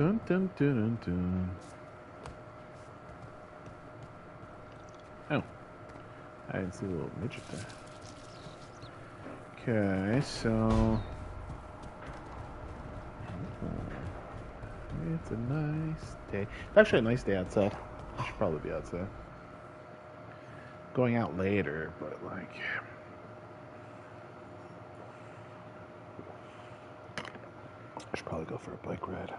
Dun dun dun dun dun. Oh, I didn't see the little midget there. Okay, so it's a nice day. It's actually a nice day outside. I should probably be outside. Going out later, but like, I should probably go for a bike ride.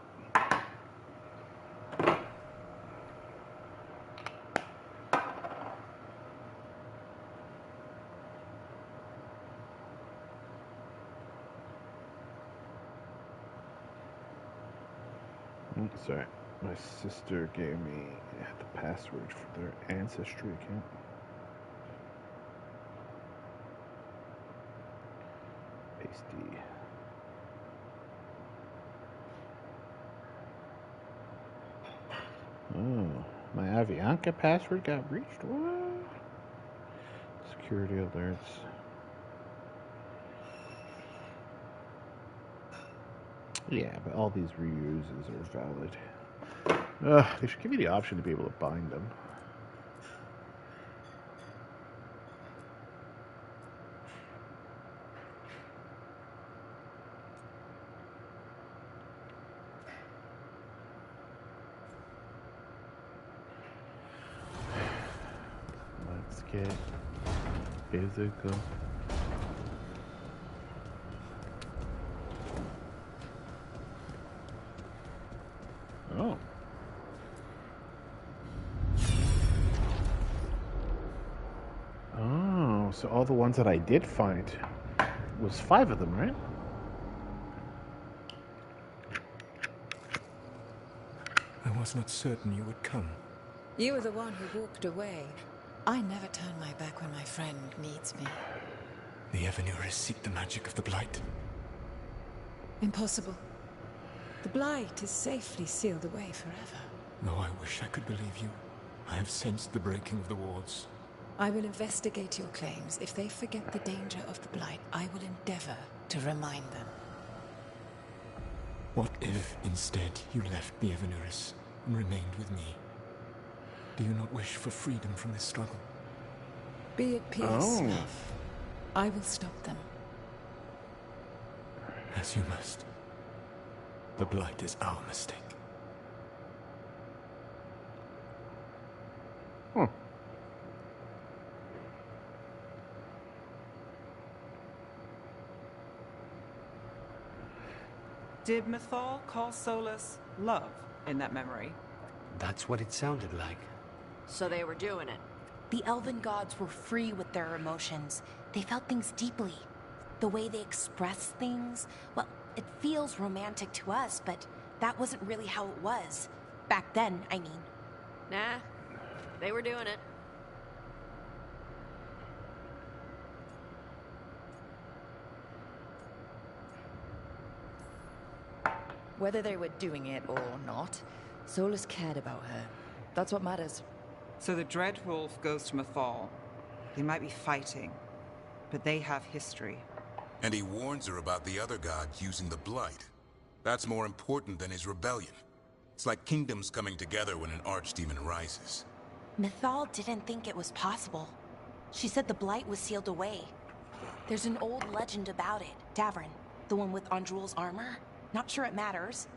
Sorry, my sister gave me the password for their Ancestry account. Pasty. Oh, my Avianca password got breached? What? Security alerts. Yeah, but all these reuses are valid. They should give you the option to be able to bind them. Let's get physical. Oh. Oh, so all the ones that I did find was 5 of them, right? I was not certain you would come. You were the one who walked away. I never turn my back when my friend needs me. The Evenuris seek the magic of the Blight. Impossible. The Blight is safely sealed away forever. Though I wish I could believe you. I have sensed the breaking of the wards. I will investigate your claims. If they forget the danger of the Blight, I will endeavor to remind them. What if, instead, you left the Evenuris and remained with me? Do you not wish for freedom from this struggle? Be at peace, love. I will stop them. As you must. The Blight is our mistake. Did Mythal call Solus love in that memory? That's what it sounded like. So they were doing it. The elven gods were free with their emotions. They felt things deeply. The way they expressed things, well, it feels romantic to us, but that wasn't really how it was. Back then, I mean. Nah, they were doing it. Whether they were doing it or not, Solus cared about her. That's what matters. So the Dreadwolf goes to Mythal. They might be fighting, but they have history. And he warns her about the other gods using the Blight. That's more important than his rebellion. It's like kingdoms coming together when an archdemon rises. Mythal didn't think it was possible. She said the Blight was sealed away. There's an old legend about it. Davrin, the one with Andrul's armor. Not sure it matters.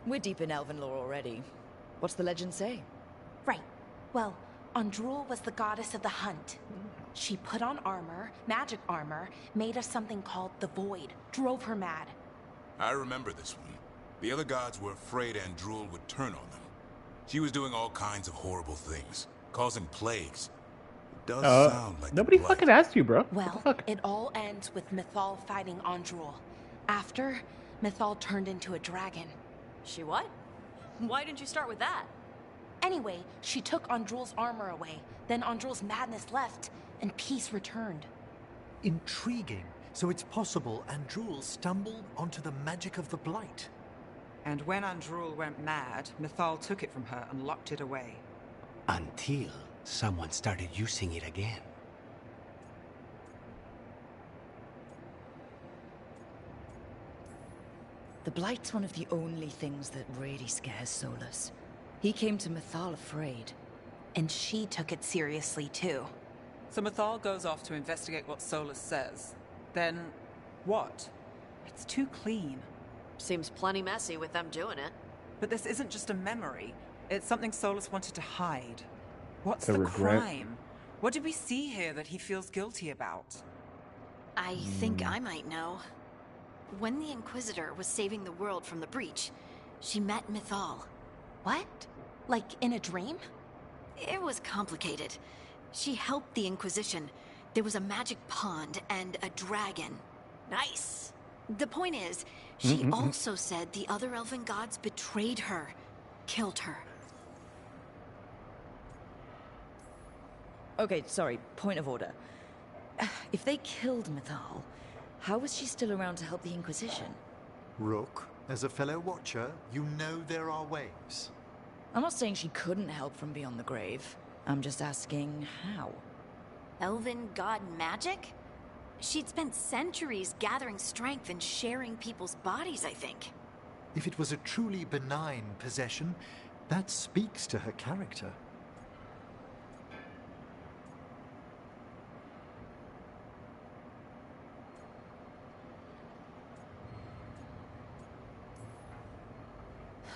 We're deep in elven lore already. What's the legend say? Right. Well, Andrul was the goddess of the hunt. She put on armor, magic armor, made us something called the Void, drove her mad. I remember this one. The other gods were afraid Andrul would turn on them. She was doing all kinds of horrible things, causing plagues. It does sound like nobody fucking asked you, bro. Well, it all ends with Mythal fighting Andrul. After, Mythal turned into a dragon. She what? Why didn't you start with that? Anyway, she took Andrul's armor away. Then Andrul's madness left, and peace returned. Intriguing. So it's possible Andrul stumbled onto the magic of the Blight. And when Andrul went mad, Mythal took it from her and locked it away. Until someone started using it again. The Blight's one of the only things that really scares Solus. He came to Mythal afraid. And she took it seriously, too. So Mythal goes off to investigate what Solus says. Then, what? It's too clean. Seems plenty messy with them doing it. But this isn't just a memory. It's something Solus wanted to hide. What's The the regret. crime? What did we see here that he feels guilty about? I think I might know. When the Inquisitor was saving the world from the breach, she met Mythal. What? Like in a dream? It was complicated. She helped the Inquisition. There was a magic pond and a dragon. Nice. The point is, she also said the other elven gods betrayed her, killed her. Okay, sorry, point of order. If they killed Mythal, how was she still around to help the Inquisition? Rook, as a fellow watcher, you know there are ways. I'm not saying she couldn't help from beyond the grave. I'm just asking how. Elven god magic? She'd spent centuries gathering strength and sharing people's bodies, I think. If it was a truly benign possession, that speaks to her character.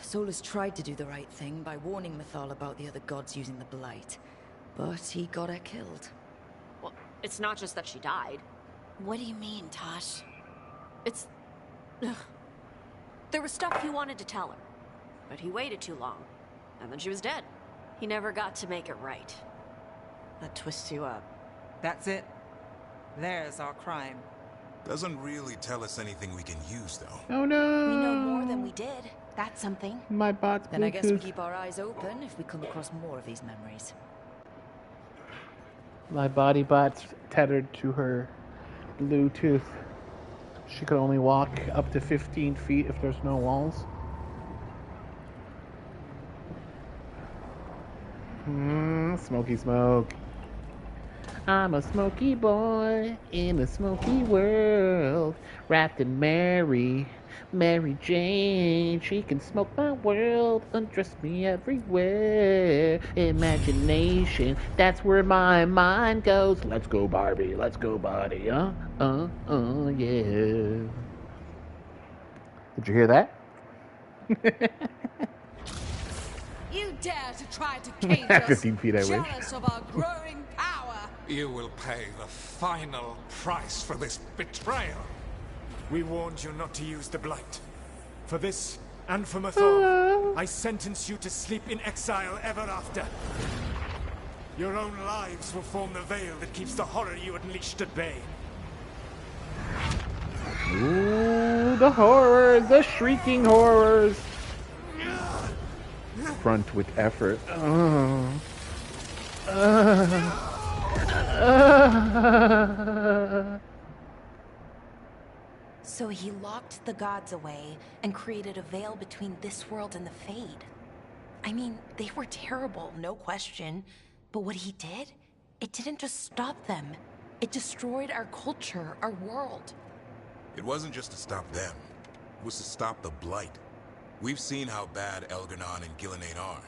Solus tried to do the right thing by warning Mythal about the other gods using the Blight, but he got her killed. Well, it's not just that she died. What do you mean, Tosh? It's... Ugh. There was stuff he wanted to tell her, but he waited too long, and then she was dead. He never got to make it right. That twists you up. That's it. There's our crime. Doesn't really tell us anything we can use, though. Oh no! We know more than we did. That's something. My bot's Then I guess we Bluetooth. keep our eyes open if we come across more of these memories. My body bot's tethered to her Bluetooth. She could only walk up to 15 feet if there's no walls. Smoky smoke. I'm a smoky boy in a smoky world, wrapped in Mary Jane. She can smoke my world, undress me everywhere. Imagination, that's where my mind goes. Let's go, Barbie. Let's go, Barbie. Yeah. Did you hear that? You dare to try to cage At us, 15 feet, I wish. jealous of our growing power. You will pay the final price for this betrayal. We warned you not to use the Blight. For this, and for Mythal, I sentence you to sleep in exile ever after. Your own lives will form the veil that keeps the horror you unleashed at bay. Ooh, the horrors, the shrieking horrors. Front with effort. So he locked the gods away and created a veil between this world and the Fade. I mean, they were terrible, no question. But what he did, it didn't just stop them. It destroyed our culture, our world. It wasn't just to stop them. It was to stop the Blight. We've seen how bad Elgar'nan and Gillenane are.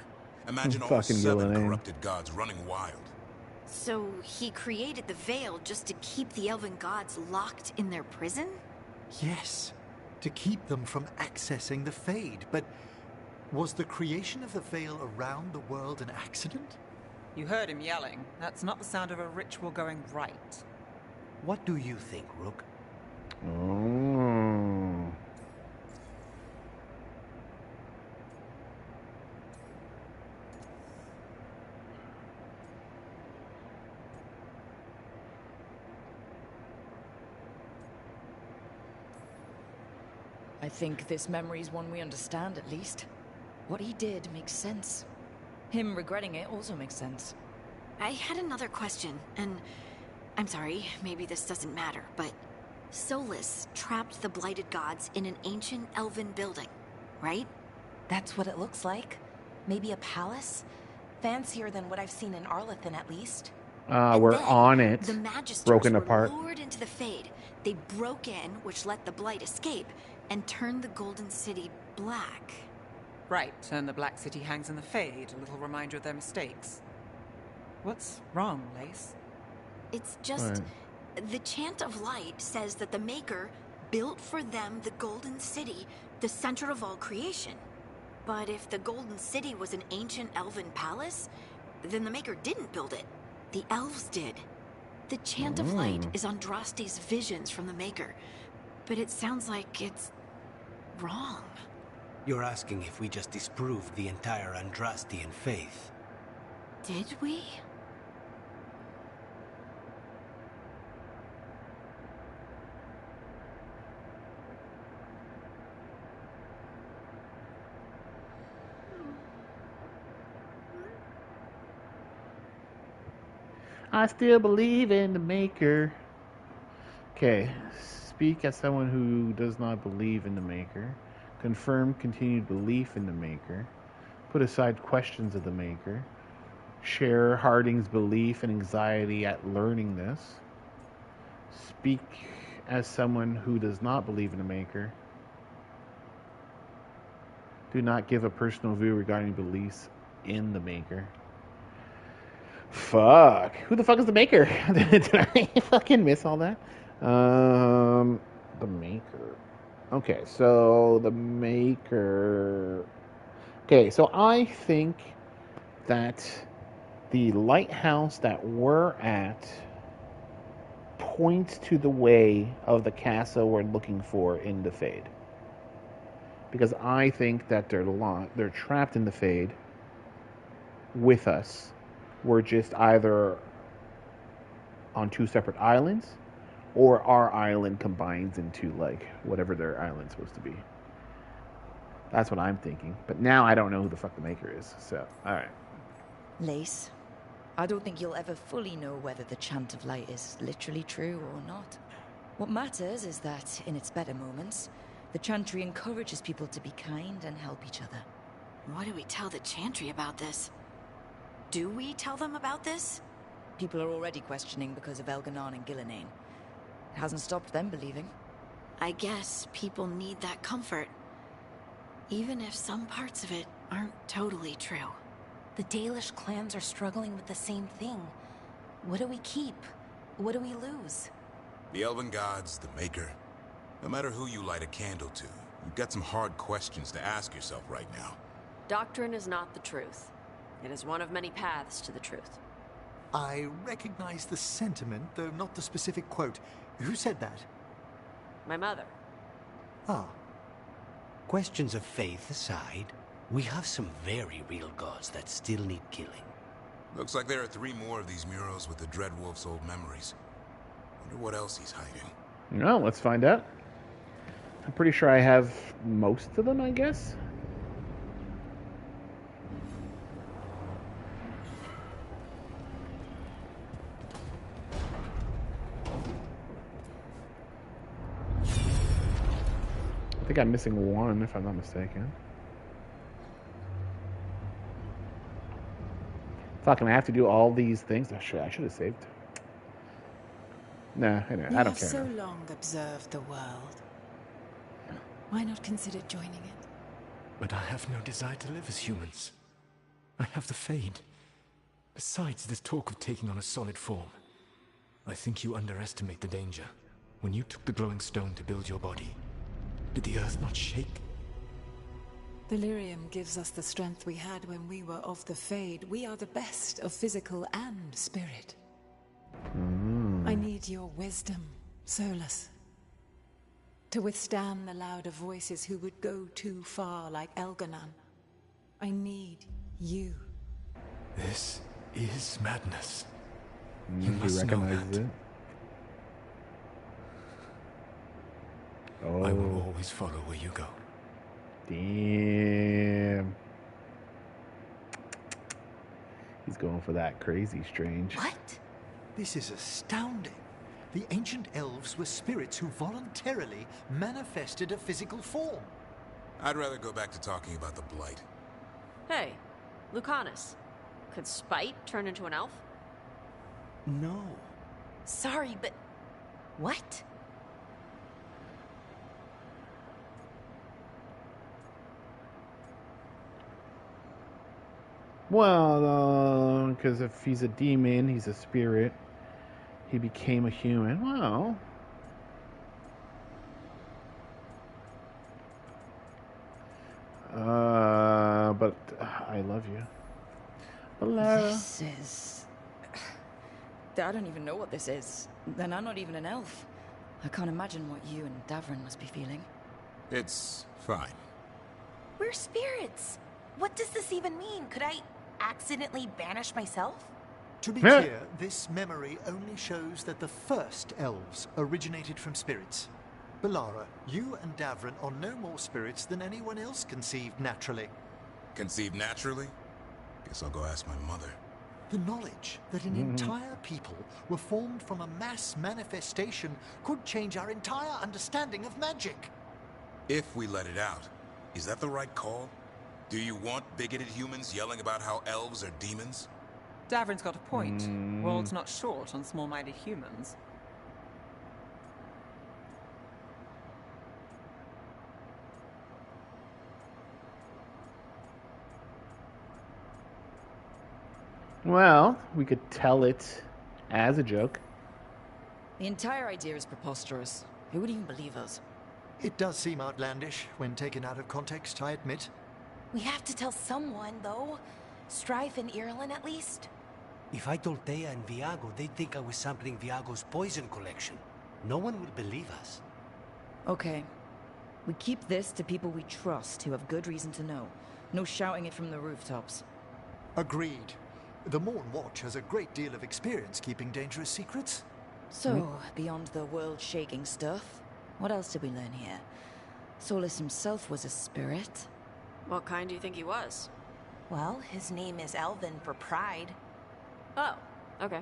Imagine all Fucking 7 Gillenane. corrupted gods running wild. So he created the veil just to keep the elven gods locked in their prison? Yes, to keep them from accessing the Fade. But was the creation of the veil around the world an accident? You heard him yelling. That's not the sound of a ritual going right. What do you think, Rook? Oh. I think this memory's one we understand, at least. What he did makes sense. Him regretting it also makes sense. I had another question, and I'm sorry, maybe this doesn't matter, but Solus trapped the blighted gods in an ancient elven building, right? That's what it looks like. Maybe a palace? Fancier than what I've seen in Arlethan, at least. And we're then, on it. the Magisters Broken were apart. lured into the Fade. They broke in, which let the Blight escape, and turned the Golden City black. Right, and the Black City hangs in the Fade, a little reminder of their mistakes. What's wrong, Lace? It's just... The Chant of Light says that the Maker built for them the Golden City, the center of all creation. But if the Golden City was an ancient elven palace, then the Maker didn't build it. The elves did. The Chant of Light is Andraste's visions from the Maker, but it sounds like it's wrong. You're asking if we just disproved the entire Andrastian faith. Did we? I still believe in the Maker. Okay. Speak as someone who does not believe in the Maker. Confirm continued belief in the Maker. Put aside questions of the Maker. Share Harding's belief and anxiety at learning this. Speak as someone who does not believe in the Maker. Do not give a personal view regarding beliefs in the Maker. Fuck. Who the fuck is the Maker? Did I fucking miss all that? The Maker. Okay, so the Maker. Okay, so I think that the lighthouse that we're at points to the way of the castle we're looking for in the Fade. Because I think that they're trapped in the Fade with us. We're just either on two separate islands, or our island combines into like whatever their island's supposed to be. That's what I'm thinking. But now I don't know who the fuck the Maker is. So, alright. Lace, I don't think you'll ever fully know whether the Chant of Light is literally true or not. What matters is that, in its better moments, the Chantry encourages people to be kind and help each other. What do we tell the Chantry about this? Do we tell them about this? People are already questioning because of Elganon and Gillenane. It hasn't stopped them believing. I guess people need that comfort. Even if some parts of it aren't totally true. The Dalish clans are struggling with the same thing. What do we keep? What do we lose? The Elven Gods, the Maker. No matter who you light a candle to, you've got some hard questions to ask yourself right now. Doctrine is not the truth. It is one of many paths to the truth. I recognize the sentiment, though not the specific quote. Who said that? My mother. Ah. Questions of faith aside, we have some very real gods that still need killing. Looks like there are 3 more of these murals with the Dreadwolf's old memories. Wonder what else he's hiding. Well, let's find out. I'm pretty sure I have most of them, I guess. I think I'm missing one, if I'm not mistaken. Fucking, I have to do all these things. I should have saved. Nah, anyway, I don't We care. have so long observed the world. Why not consider joining it? But I have no desire to live as humans. I have the Fade. Besides, this talk of taking on a solid form. I think you underestimate the danger. When you took the glowing stone to build your body, did the earth not shake? Delirium gives us the strength we had when we were of the Fade. We are the best of physical and spirit. I need your wisdom, Solus. To withstand the louder voices who would go too far like Elganon. I need you. This is madness. He You must know recognizes that. it. Oh, I will always follow where you go. damn. He's going for that crazy strange. What? This is astounding. The ancient elves were spirits who voluntarily manifested a physical form. I'd rather go back to talking about the Blight. Hey, Lucanus. Could Spite turn into an elf? No. Sorry, but... What? Well, because if he's a demon, he's a spirit. He became a human. Well, but I love you. Hello. This is... I don't even know what this is. Then I'm not even an elf. I can't imagine what you and Davrin must be feeling. It's fine. We're spirits. What does this even mean? Could I accidentally banish myself? To be clear, this memory only shows that the first elves originated from spirits. Balara, you and Davrin are no more spirits than anyone else conceived naturally. Conceived naturally? Guess I'll go ask my mother. The knowledge that an entire people were formed from a mass manifestation could change our entire understanding of magic. If we let it out, is that the right call? Do you want bigoted humans yelling about how elves are demons? Davrin's got a point. World's not short on small-minded humans. Well, we could tell it as a joke. The entire idea is preposterous. Who would even believe us? It does seem outlandish when taken out of context, I admit. We have to tell someone, though. Strife and Irulan, at least. If I told Thea and Viago, they'd think I was sampling Viago's poison collection. No one would believe us. Okay. We keep this to people we trust who have good reason to know. No shouting it from the rooftops. Agreed. The Morn Watch has a great deal of experience keeping dangerous secrets. So, beyond the world-shaking stuff, what else did we learn here? Solus himself was a spirit. What kind do you think he was? Well, his name is Elven for pride. Oh, okay.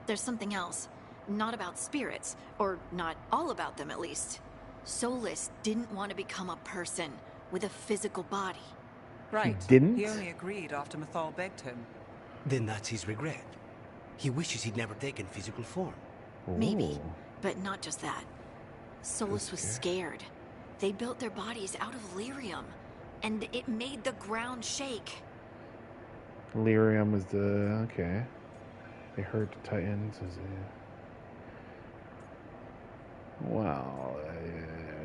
There's something else. Not about spirits, or not all about them at least. Solus didn't want to become a person with a physical body. Right. Didn't? He only agreed after Mathal begged him. Then that's his regret. He wishes he'd never taken physical form. Maybe, Ooh. but not just that. Solus was scared. They built their bodies out of lyrium, and it made the ground shake. Lyrium was the... okay. They hurt the Titans. Well,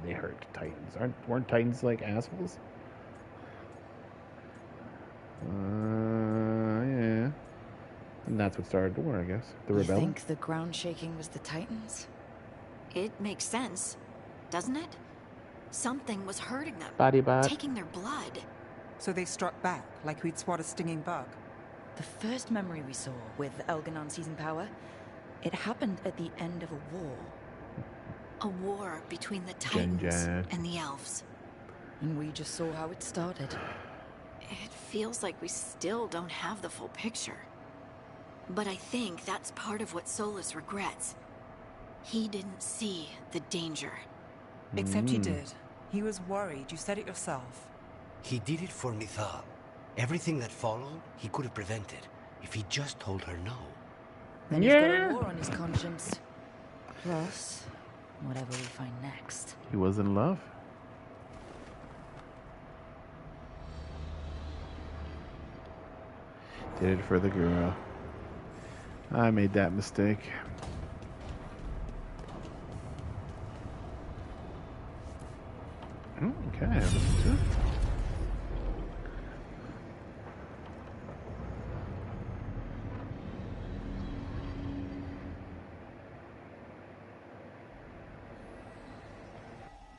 they hurt the Titans. Weren't Titans like assholes? Yeah. And that's what started the war, I guess. The You rebellion. think the ground shaking was the Titans? It makes sense, doesn't it? Something was hurting them, Body bot. taking their blood. So they struck back, like we'd swat a stinging bug. The first memory we saw with Elganon seizing power, it happened at the end of a war. A war between the Titans Jen. and the elves. And we just saw how it started. It feels like we still don't have the full picture. But I think that's part of what Solus regrets. He didn't see the danger. Except he did. He was worried. You said it yourself. He did it for Mithal. Everything that followed, he could have prevented if he just told her no. Then he's got a war on his conscience. Plus, whatever we find next. He was in love. Did it for the girl. I made that mistake. Okay, listen to it.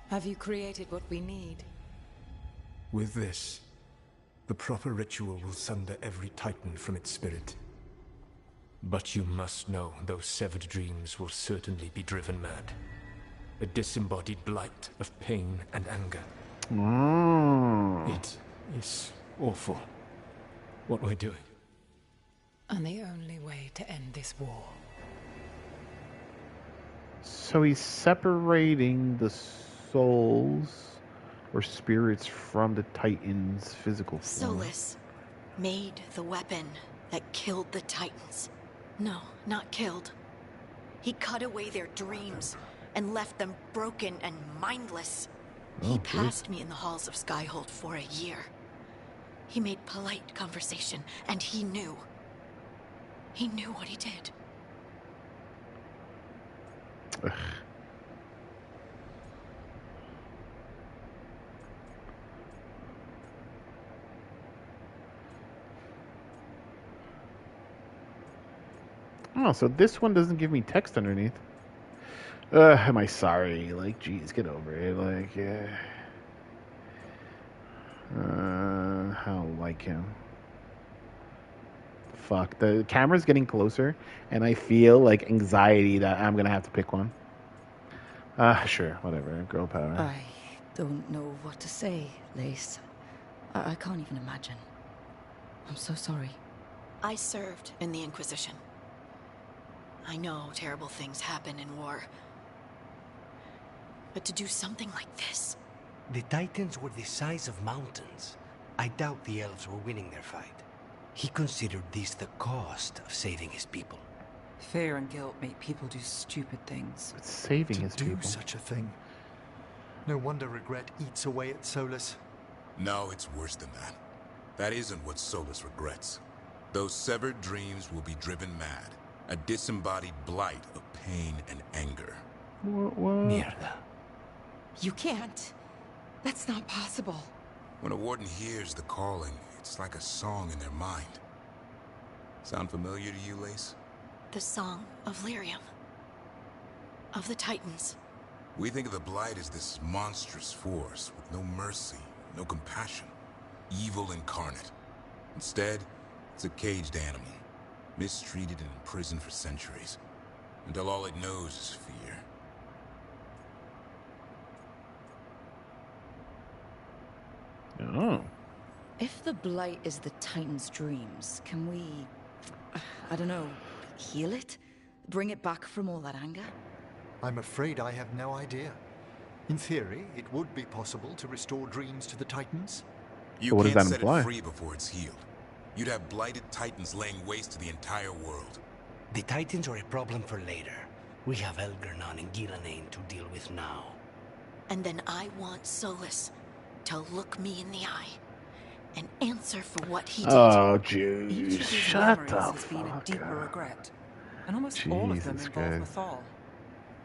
Have you created what we need? With this, the proper ritual will sunder every Titan from its spirit. But you must know those severed dreams will certainly be driven mad. A disembodied blight of pain and anger. It is awful what we're doing. And the only way to end this war. So he's separating the souls or spirits from the Titans' physical form. Solus made the weapon that killed the Titans. No, not killed. He cut away their dreams and left them broken and mindless. He passed me in the halls of Skyhold for a year. He made polite conversation, and he knew. He knew what he did. Ugh. Oh, so this one doesn't give me text underneath. Am I sorry? Like, geez, get over it. Like, yeah. I don't like him. Fuck. The camera's getting closer, and I feel like anxiety that I'm gonna have to pick one. Sure, whatever. Girl power. I don't know what to say, Lace. I can't even imagine. I'm so sorry. I served in the Inquisition. I know terrible things happen in war. But to do something like this... The Titans were the size of mountains. I doubt the elves were winning their fight. He considered this the cost of saving his people. Fear and guilt make people do stupid things. It's saving his to do people. such a thing. No wonder regret eats away at Solus. No, it's worse than that. That isn't what Solus regrets. Those severed dreams will be driven mad. A disembodied blight of pain and anger. What? Mierda. You can't. That's not possible. When a warden hears the calling, it's like a song in their mind. Sound familiar to you, Lace? The song of Lyrium. Of the Titans. We think of the Blight as this monstrous force with no mercy, no compassion. Evil incarnate. Instead, it's a caged animal. Mistreated and imprisoned for centuries. Until all it knows is fear. Oh. If the Blight is the Titan's dreams, can we... I don't know, heal it? Bring it back from all that anger? I'm afraid I have no idea. In theory, it would be possible to restore dreams to the Titans. You What does can't that set imply? it free before it's healed. You'd have blighted Titans laying waste to the entire world. The Titans are a problem for later. We have Elgernon and Gillanane to deal with now. And then I want Solus to look me in the eye and answer for what he did. Oh, Each Jude. of these Shut memories the has been a fuck deeper up. regret. And almost all of them Jesus involve Christ. Mythal.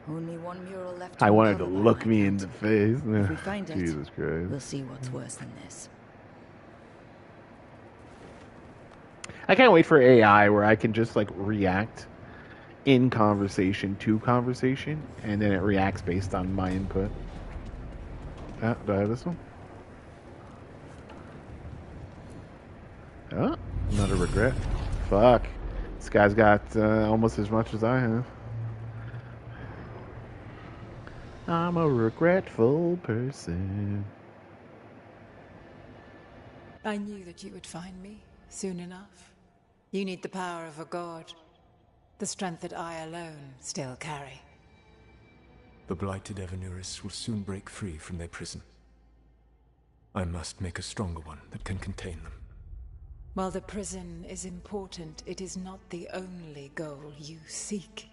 Only one mural left. I wanted to uncover by look my me in count. the face. If we find it, Jesus Christ. we'll see what's worse than this. I can't wait for AI where I can just like react in conversation to conversation, and then it reacts based on my input. Do I have this one? Oh, not a regret. Fuck. This guy's got almost as much as I have. I'm a regretful person. I knew that you would find me soon enough. You need the power of a god. The strength that I alone still carry. The blighted Evanuris will soon break free from their prison. I must make a stronger one that can contain them. While the prison is important, it is not the only goal you seek.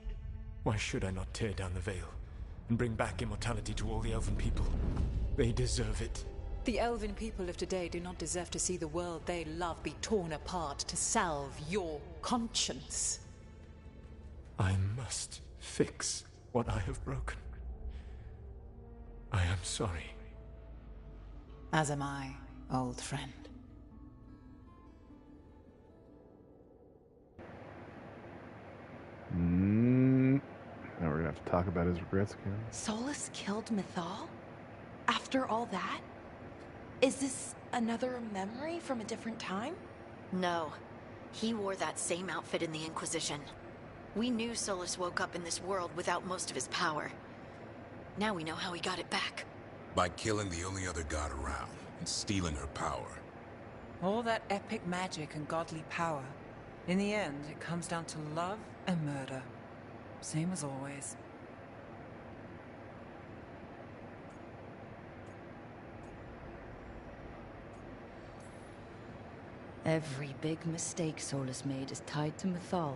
Why should I not tear down the veil and bring back immortality to all the Elven people? They deserve it. The elven people of today do not deserve to see the world they love be torn apart to salve your conscience. I must fix what I have broken. I am sorry. As am I, old friend. Now we're gonna have to talk about his regrets again. Solus killed Mythal? After all that? Is this another memory from a different time? No. He wore that same outfit in the Inquisition. We knew Solus woke up in this world without most of his power. Now we know how he got it back. By killing the only other god around and stealing her power. All that epic magic and godly power. In the end, it comes down to love and murder. Same as always. Every big mistake Solus made is tied to Mythal.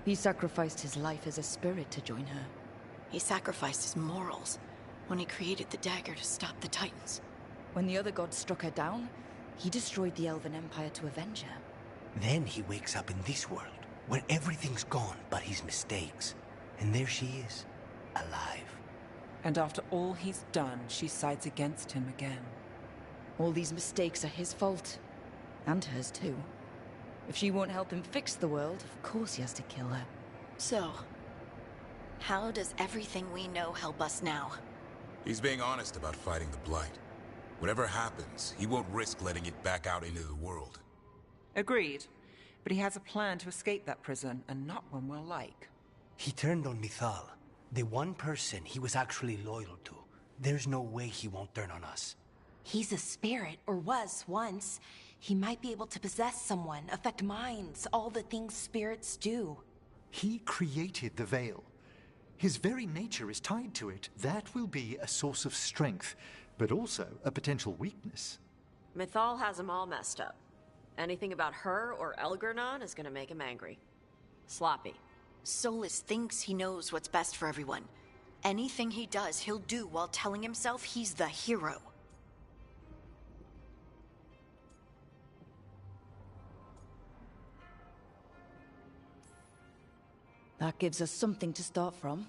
He sacrificed his life as a spirit to join her. He sacrificed his morals when he created the dagger to stop the Titans. When the other gods struck her down, he destroyed the Elven Empire to avenge her. Then he wakes up in this world, where everything's gone but his mistakes. And there she is, alive. And after all he's done, she sides against him again. All these mistakes are his fault. And hers too. If she won't help him fix the world, of course he has to kill her. So, how does everything we know help us now? He's being honest about fighting the Blight. Whatever happens, he won't risk letting it back out into the world. Agreed. But he has a plan to escape that prison, and not one we'll like. He turned on Mithal, the one person he was actually loyal to. There's no way he won't turn on us. He's a spirit, or was once. He might be able to possess someone, affect minds, all the things spirits do. He created the veil. His very nature is tied to it. That will be a source of strength, but also a potential weakness. Mythal has him all messed up. Anything about her or Elgernon is gonna make him angry. Sloppy. Solus thinks he knows what's best for everyone. Anything he does, he'll do while telling himself he's the hero. That gives us something to start from.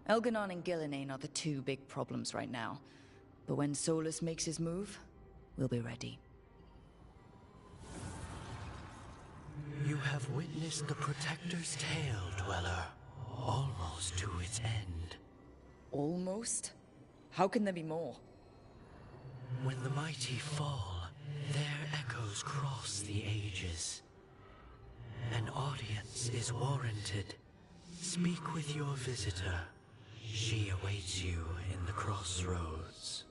Elganon and Gillenane are the two big problems right now. But when Solus makes his move, we'll be ready. You have witnessed the Protector's tale, Dweller. Almost to its end. Almost? How can there be more? When the mighty fall, their echoes cross the ages. An audience is warranted. Speak with your visitor. She awaits you in the crossroads.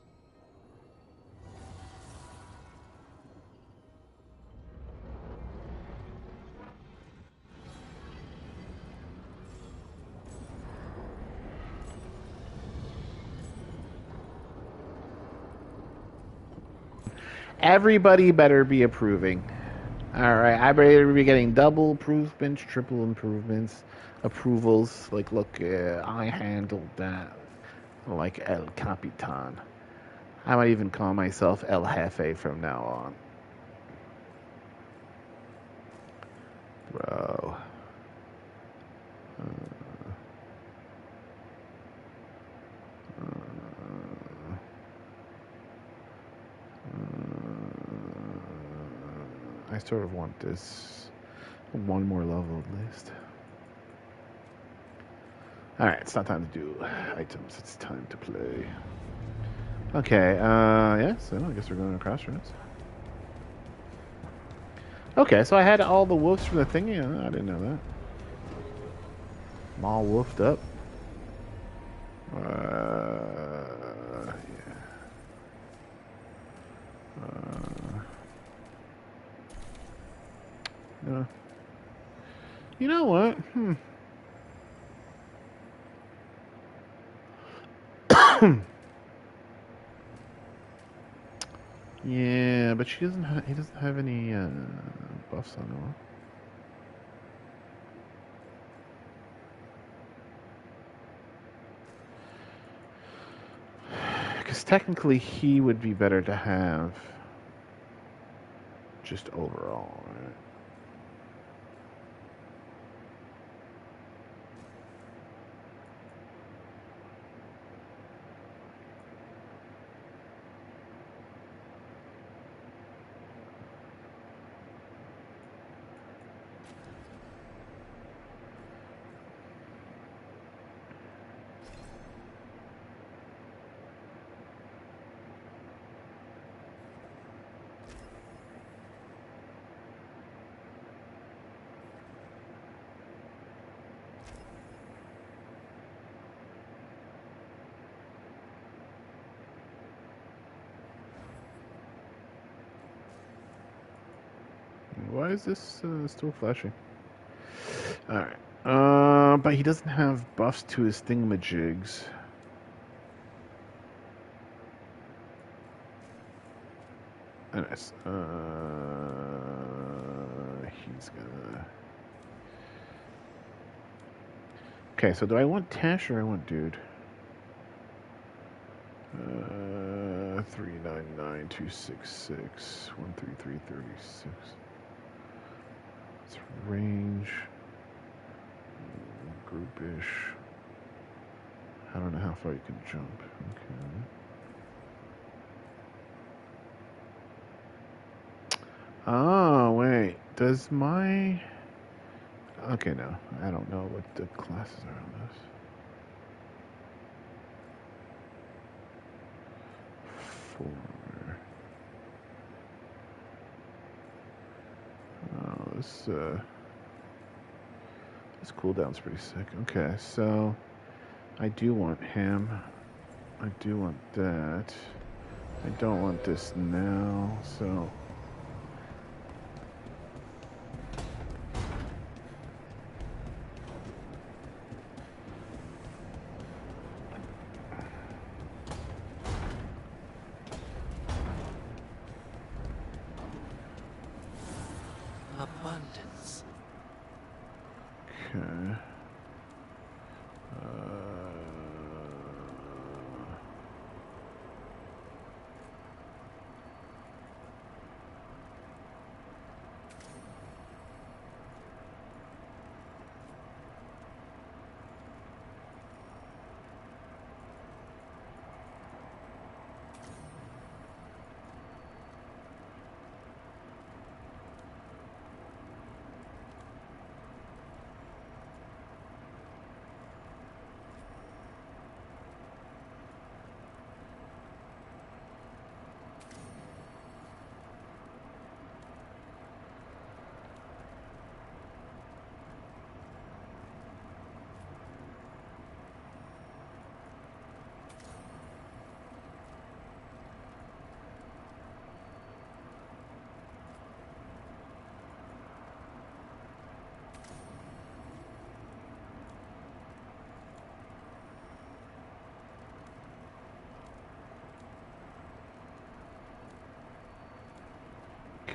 Everybody better be approving. Alright, I better be getting double improvements, triple improvements, approvals. Like, look, I handled that like El Capitan. I might even call myself El Jefe from now on. Bro. I sort of want this one more level at least. Alright, it's not time to do items, it's time to play. Okay, yeah, so I guess we're going to Crossroads. Okay, so I had all the wolves from the thingy. I didn't know that. I'm all wolfed up. Yeah. No. You know what? Yeah, but she doesn't. He doesn't have any buffs on her. Because technically, he would be better to have. Just overall, right? Why is this still flashing? Alright. But he doesn't have buffs to his thingamajigs. Anyways, he's gonna... Okay, so do I want Tash or I want Dude? 399, 13336. It's range. Groupish. I don't know how far you can jump. Okay. Oh, wait. Does my... Okay, no. I don't know what the classes are on this. 4. Oh, this cooldown's pretty sick. Okay, so I do want him. I do want that. I don't want this now, so... Abundance. Okay.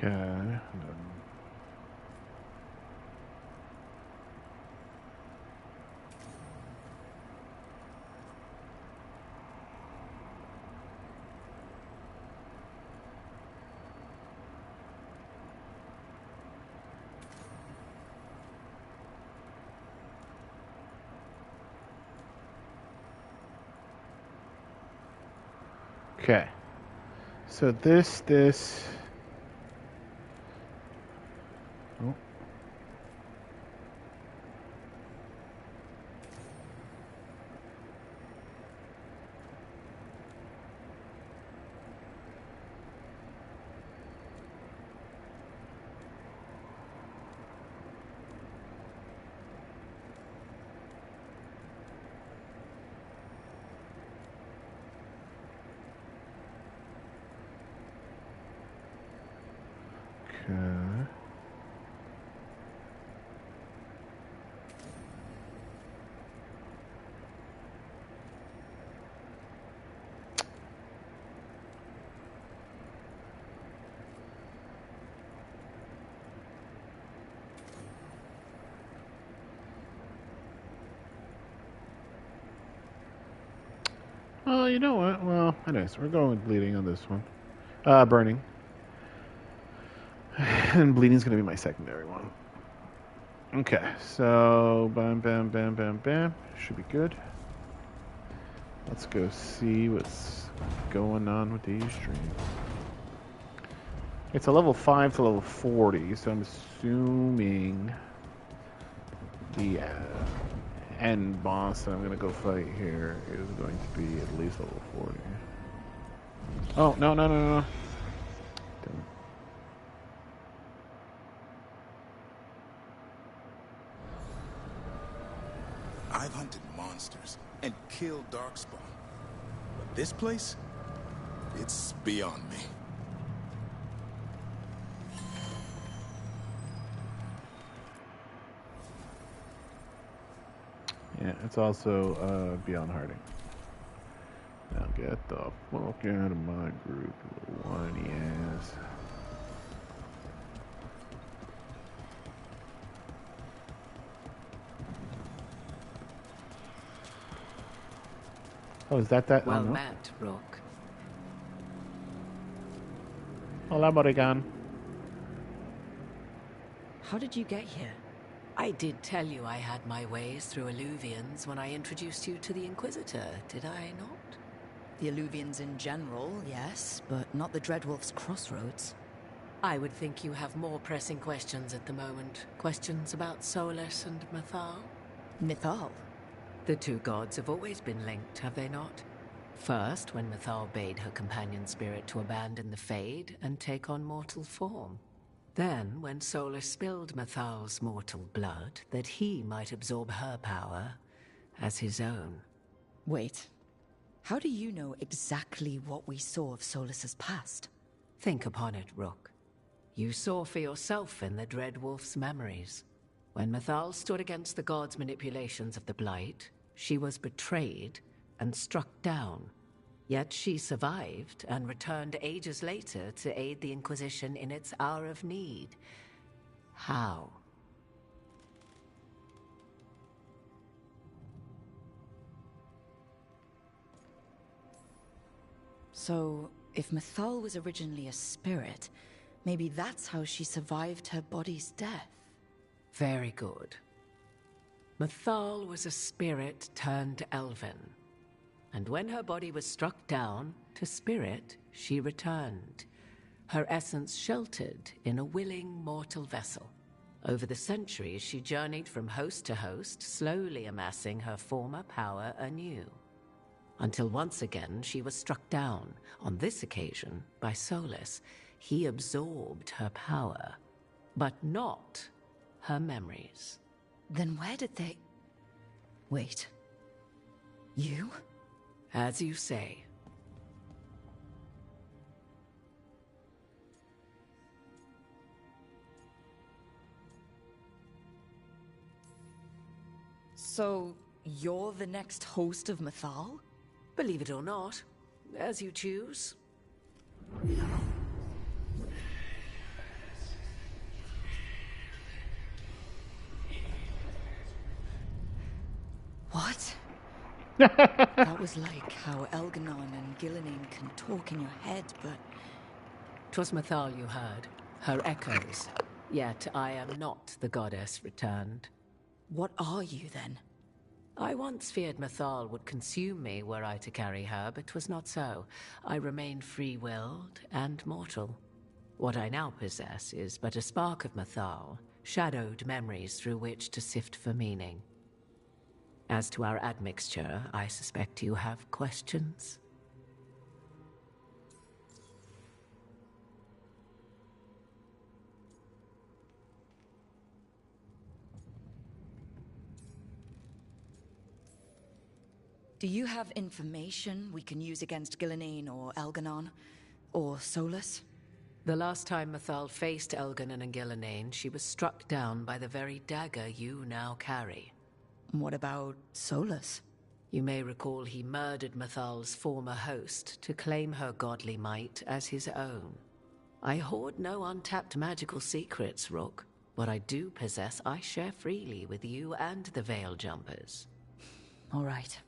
Okay. Okay. So this... Oh. Okay. Oh, you know what? Well, anyways, we're going with bleeding on this one. Burning. And bleeding's gonna be my secondary one. Okay, so bam, bam, bam, bam, bam. Should be good. Let's go see what's going on with these streams. It's a level 5 to level 40, so I'm assuming the end boss that I'm going to go fight here is going to be at least level 40. Oh, no. Damn it. I've hunted monsters and killed Darkspawn. But this place? It's beyond me. Yeah, it's also beyond Harding. Now get the fuck out of my group, you little whiny ass. Oh, is that? Oh, Well no. met, Rook. Hola, Morrigan. How did you get here? I did tell you I had my ways through Illuvians when I introduced you to the Inquisitor, did I not? The Illuvians in general, yes, but not the Dreadwolf's crossroads. I would think you have more pressing questions at the moment. Questions about Solus and Mythal? Mythal? The two gods have always been linked, have they not? First, when Mythal bade her companion spirit to abandon the Fade and take on mortal form. Then, when Solus spilled Mythal's mortal blood, that he might absorb her power as his own. Wait. How do you know exactly what we saw of Solus's past? Think upon it, Rook. You saw for yourself in the Dreadwolf's memories. When Mythal stood against the gods' manipulations of the Blight, she was betrayed and struck down. Yet she survived and returned ages later to aid the Inquisition in its hour of need. How? So, if Mythal was originally a spirit, maybe that's how she survived her body's death. Very good. Mythal was a spirit turned elven. And when her body was struck down, to spirit she returned. Her essence sheltered in a willing mortal vessel. Over the centuries she journeyed from host to host, slowly amassing her former power anew. Until once again she was struck down, on this occasion by Solus. He absorbed her power, but not her memories. Then where did they... Wait. You? As you say. So, you're the next host of Mythal? Believe it or not, as you choose. What? That was like how Elganon and Gillinan can talk in your head, but... 'Twas Mythal you heard, her echoes. Yet I am not the goddess returned. What are you then? I once feared Mythal would consume me were I to carry her, but 'twas not so. I remain free-willed and mortal. What I now possess is but a spark of Mythal, shadowed memories through which to sift for meaning. As to our admixture, I suspect you have questions. Do you have information we can use against Gillinan or Elganon? Or Solus? The last time Mythal faced Elganon and Gillinan, she was struck down by the very dagger you now carry. What about Solus? You may recall he murdered Mythal's former host to claim her godly might as his own. I hoard no untapped magical secrets, Rook. What I do possess, I share freely with you and the Veil Jumpers. All right.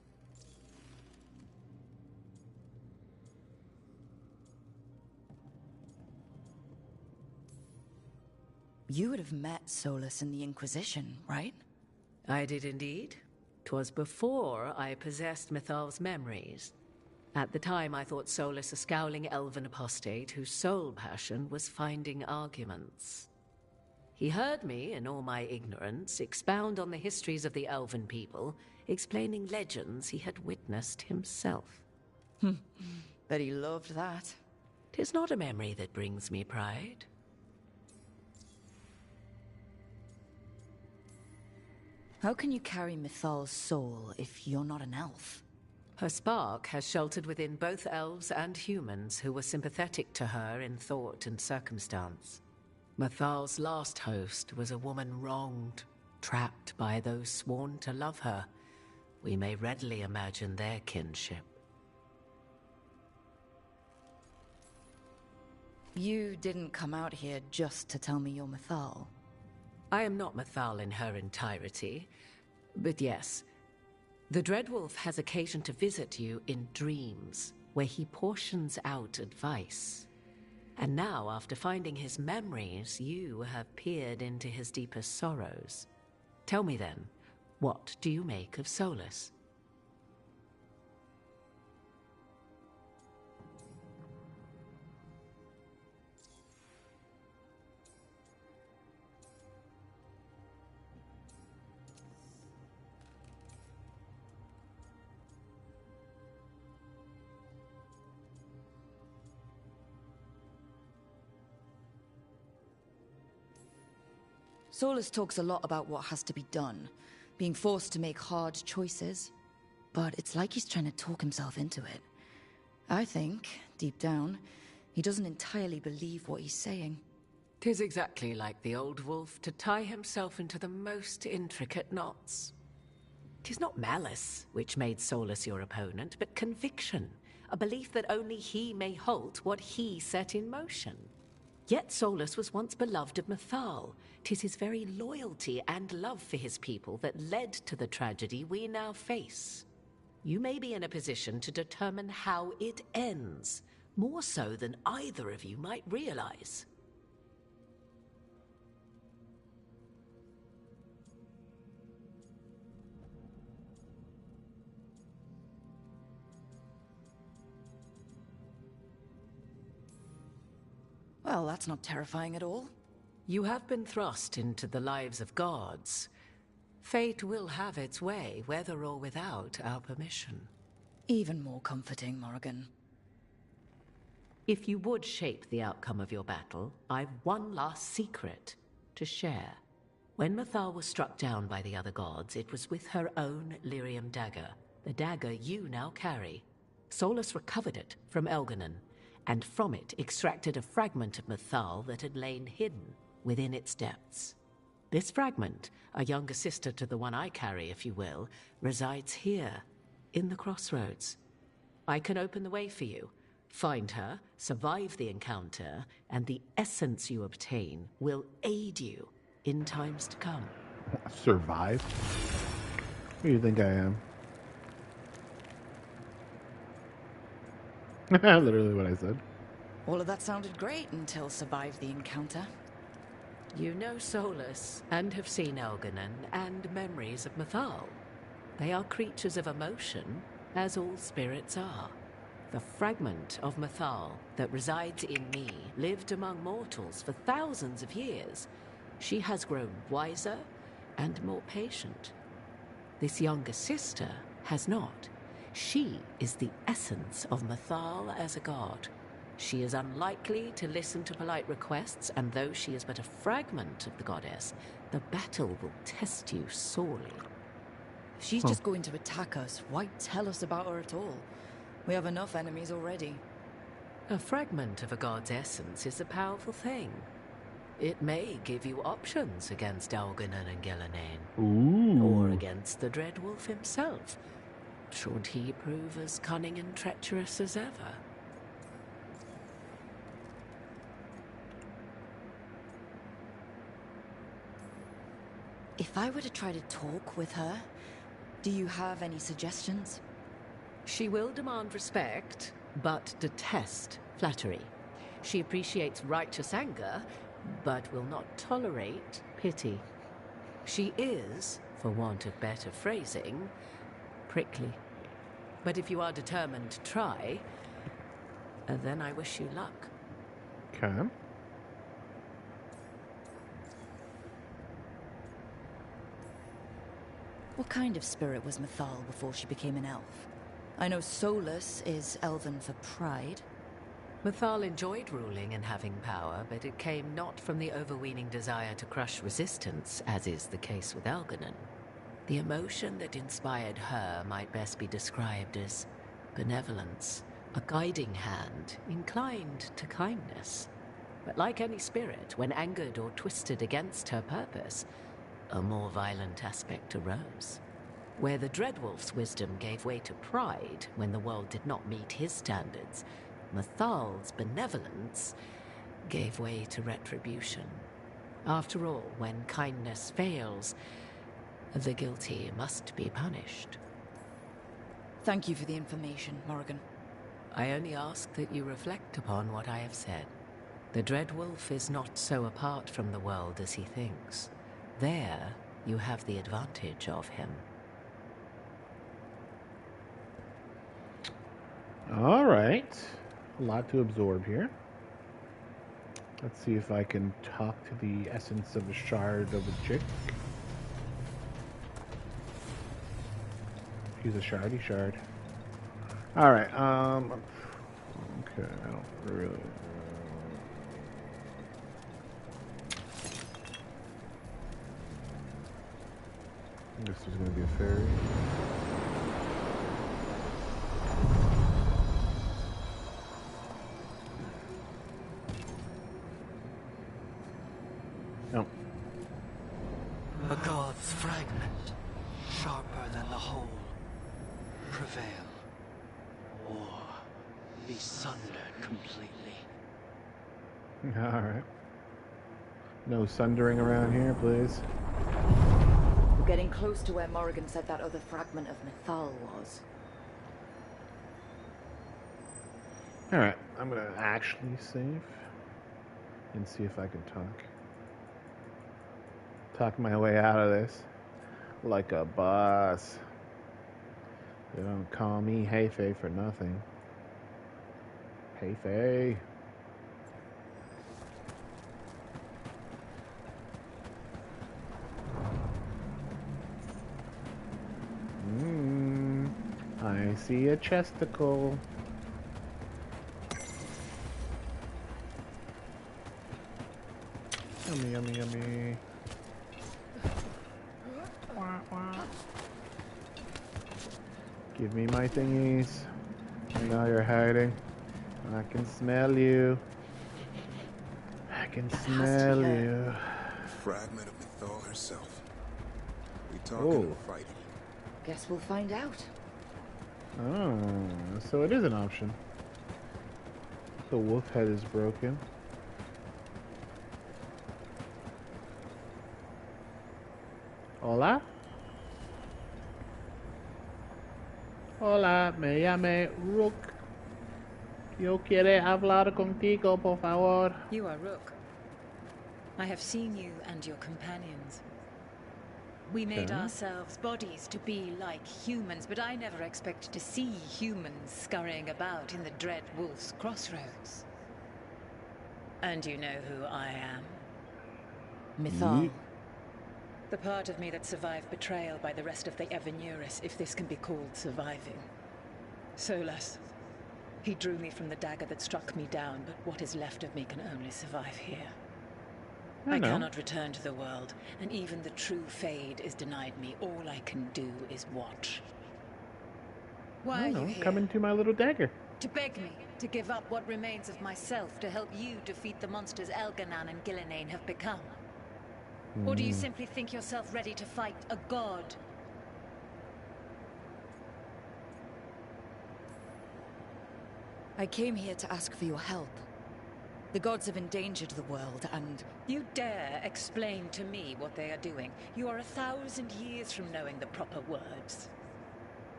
You would have met Solus in the Inquisition, right? I did indeed. 'Twas before I possessed Mythal's memories. At the time I thought Solus a scowling elven apostate whose sole passion was finding arguments. He heard me, in all my ignorance, expound on the histories of the elven people, explaining legends he had witnessed himself. Bet he loved that. 'Tis not a memory that brings me pride. How can you carry Mythal's soul if you're not an elf? Her spark has sheltered within both elves and humans who were sympathetic to her in thought and circumstance. Mythal's last host was a woman wronged, trapped by those sworn to love her. We may readily imagine their kinship. You didn't come out here just to tell me you're Mythal. I am not Mythal in her entirety, but yes, The Dreadwolf has occasion to visit you in dreams, where he portions out advice. And now, after finding his memories, you have peered into his deepest sorrows. Tell me then, what do you make of Solus? Solus talks a lot about what has to be done, being forced to make hard choices. But it's like he's trying to talk himself into it. I think, deep down, he doesn't entirely believe what he's saying. 'Tis exactly like the old wolf to tie himself into the most intricate knots. 'Tis not malice which made Solus your opponent, but conviction, a belief that only he may halt what he set in motion. Yet Solus was once beloved of Mythal. 'Tis his very loyalty and love for his people that led to the tragedy we now face. You may be in a position to determine how it ends, more so than either of you might realize. Well, that's not terrifying at all. You have been thrust into the lives of gods. Fate will have its way, whether or without our permission. Even more comforting, Morrigan. If you would shape the outcome of your battle, I've one last secret to share. When Mythal was struck down by the other gods, it was with her own lyrium dagger, the dagger you now carry. Solus recovered it from Elganon, and from it extracted a fragment of Mythal that had lain hidden within its depths. This fragment, a younger sister to the one I carry, if you will, resides here, in the crossroads. I can open the way for you. Find her, survive the encounter, and the essence you obtain will aid you in times to come. Survive? Who do you think I am? Literally what I said. All of that sounded great until survive the encounter. You know Solus, and have seen Elganon, and memories of Mythal. They are creatures of emotion, as all spirits are. The fragment of Mythal that resides in me lived among mortals for thousands of years. She has grown wiser and more patient. This younger sister has not. She is the essence of Mythal as a god. She is unlikely to listen to polite requests, and though she is but a fragment of the goddess, the battle will test you sorely. If she's just going to attack us, why tell us about her at all? We have enough enemies already. A fragment of a god's essence is a powerful thing. It may give you options against Elganon and Gillenane. Or against the Dreadwolf himself, should he prove as cunning and treacherous as ever. If I were to try to talk with her, do you have any suggestions? She will demand respect, but detest flattery. She appreciates righteous anger, but will not tolerate pity. She is, for want of better phrasing, prickly. But if you are determined to try, then I wish you luck. Okay. What kind of spirit was Mythal before she became an elf? I know Solus is elven for pride. Mythal enjoyed ruling and having power, but it came not from the overweening desire to crush resistance, as is the case with Elganon. The emotion that inspired her might best be described as benevolence, a guiding hand inclined to kindness. But like any spirit, when angered or twisted against her purpose, a more violent aspect arose. Where the Dreadwolf's wisdom gave way to pride when the world did not meet his standards, Mythal's benevolence gave way to retribution. After all, when kindness fails, the guilty must be punished. Thank you for the information, Morrigan. I only ask that you reflect upon what I have said. The Dread Wolf is not so apart from the world as he thinks. There, you have the advantage of him. All right. A lot to absorb here. Let's see if I can talk to the essence of a shard of a chick. She's a shardy shard. All right. Okay. I don't really. I guess there's gonna be a fairy. No. A god's fragment, sharper than the whole, prevail, or be sundered completely. All right. No sundering around here, please. We're getting close to where Morrigan said that other fragment of Mythal was. All right. I'm gonna actually save and see if I can talk my way out of this like a boss. They don't call me Heifei for nothing. Heifei. I see a chesticle. Yummy, yummy, yummy. Give me my thingies. I know you're hiding. I can smell you. I can smell you. Fragment of Mythal herself. We talking or fighting? Guess we'll find out. Oh, so it is an option. The wolf head is broken. Hola? Hola, me llame Rook. Yo quiere hablar contigo, por favor. You are Rook. I have seen you and your companions. We made ourselves bodies to be like humans, but I never expected to see humans scurrying about in the Dread Wolf's crossroads. And you know who I am? Mythal. The part of me that survived betrayal by the rest of the Evanuris, if this can be called surviving. Solas. He drew me from the dagger that struck me down, but what is left of me can only survive here. I cannot return to the world, and even the true Fade is denied me. All I can do is watch. Why are you here? Come into my little dagger. To beg me to give up what remains of myself to help you defeat the monsters Elganan and Gillenane have become? Or do you simply think yourself ready to fight a god? I came here to ask for your help. The gods have endangered the world, and... You dare explain to me what they are doing? You are 1,000 years from knowing the proper words.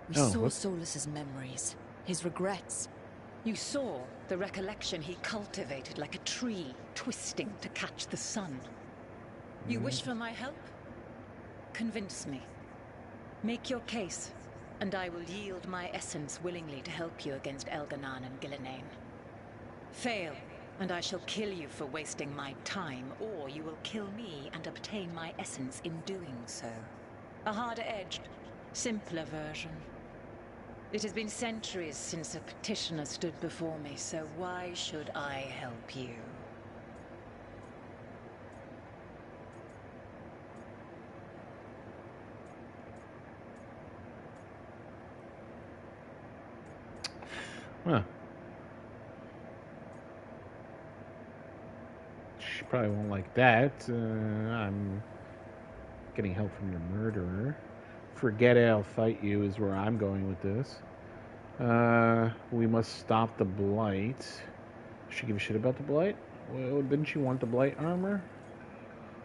We saw Solas's memories, his regrets. You saw the recollection he cultivated like a tree, twisting to catch the sun. You wish for my help? Convince me. Make your case, and I will yield my essence willingly to help you against Elganan and Gillenane. Fail, and I shall kill you for wasting my time, or you will kill me and obtain my essence in doing so. A harder-edged, simpler version. It has been centuries since a petitioner stood before me, so why should I help you? Huh. She probably won't like that. I'm getting help from your murderer. Forget it, I'll fight you is where I'm going with this. We must stop the Blight. Does she give a shit about the Blight? Well, didn't she want the Blight armor?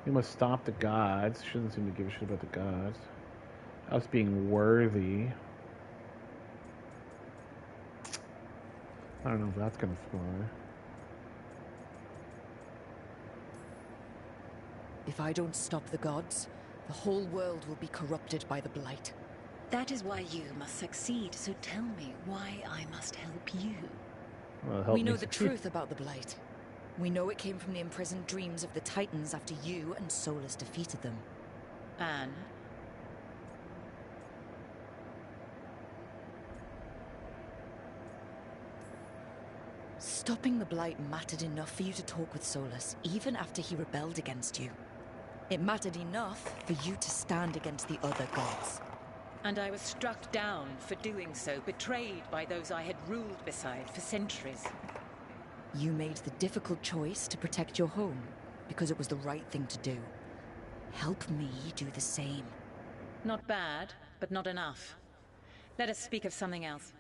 We must stop the gods. She doesn't seem to give a shit about the gods. Us being worthy. I don't know if that's gonna fly. If I don't stop the gods, the whole world will be corrupted by the Blight. That is why you must succeed, so tell me why I must help you. Well, help We me know the succeed. truth about the Blight. We know it came from the imprisoned dreams of the Titans after you and Solus defeated them. And Stopping the Blight mattered enough for you to talk with Solus, even after he rebelled against you. It mattered enough for you to stand against the other gods. and I was struck down for doing so, betrayed by those I had ruled beside for centuries. You made the difficult choice to protect your home, because it was the right thing to do. Help me do the same. Not bad, but not enough. Let us speak of something else.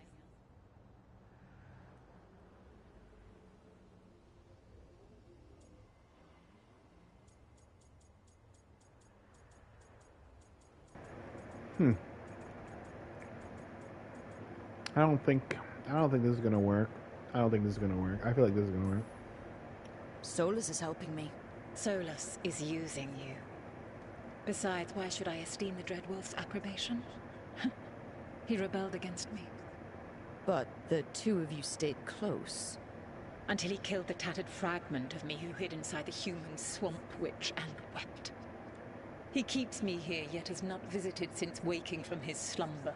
I don't think this is gonna work. I don't think this is gonna work. I feel like this is gonna work. Solus is helping me. Solus is using you. Besides, why should I esteem the Dreadwolf's approbation? He rebelled against me. But the two of you stayed close. Until he killed the tattered fragment of me who hid inside the human swamp witch and wept. He keeps me here, yet has not visited since waking from his slumber.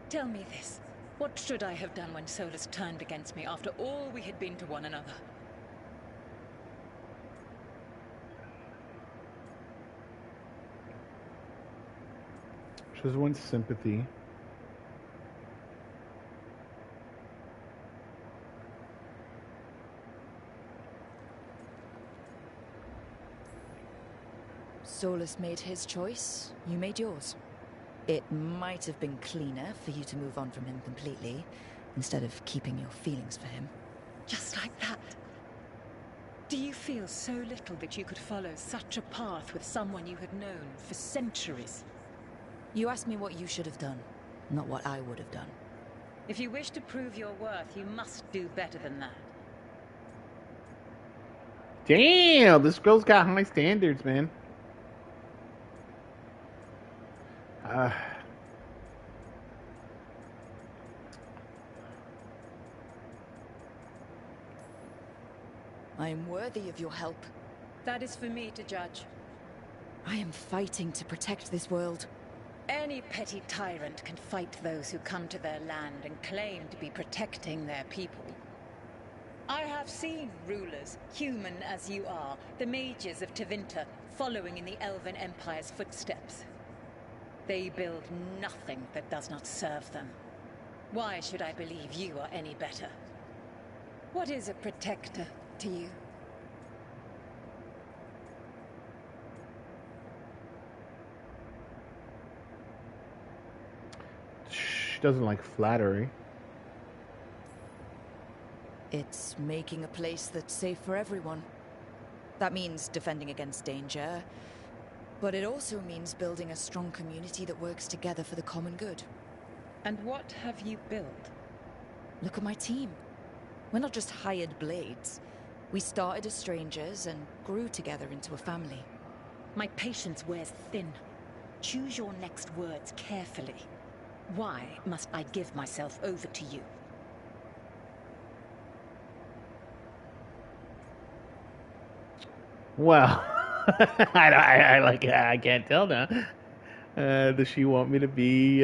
Tell me this. What should I have done when Solus turned against me after all we had been to one another? She just wants sympathy. Solus made his choice, you made yours. It might have been cleaner for you to move on from him completely, instead of keeping your feelings for him. Just like that? Do you feel so little that you could follow such a path with someone you had known for centuries? You asked me what you should have done, not what I would have done. If you wish to prove your worth, you must do better than that. Damn, this girl's got high standards, man. I am worthy of your help. That is for me to judge. I am fighting to protect this world. Any petty tyrant can fight those who come to their land and claim to be protecting their people. I have seen rulers, human as you are, the mages of Tevinter, following in the Elven Empire's footsteps. They build nothing that does not serve them. Why should I believe you are any better? What is a protector to you? She doesn't like flattery. It's making a place that's safe for everyone. That means defending against danger, but it also means building a strong community that works together for the common good. And what have you built? Look at my team. We're not just hired blades. We started as strangers and grew together into a family. My patience wears thin. Choose your next words carefully. Why must I give myself over to you? Well, I can't tell now. Does she want me to be?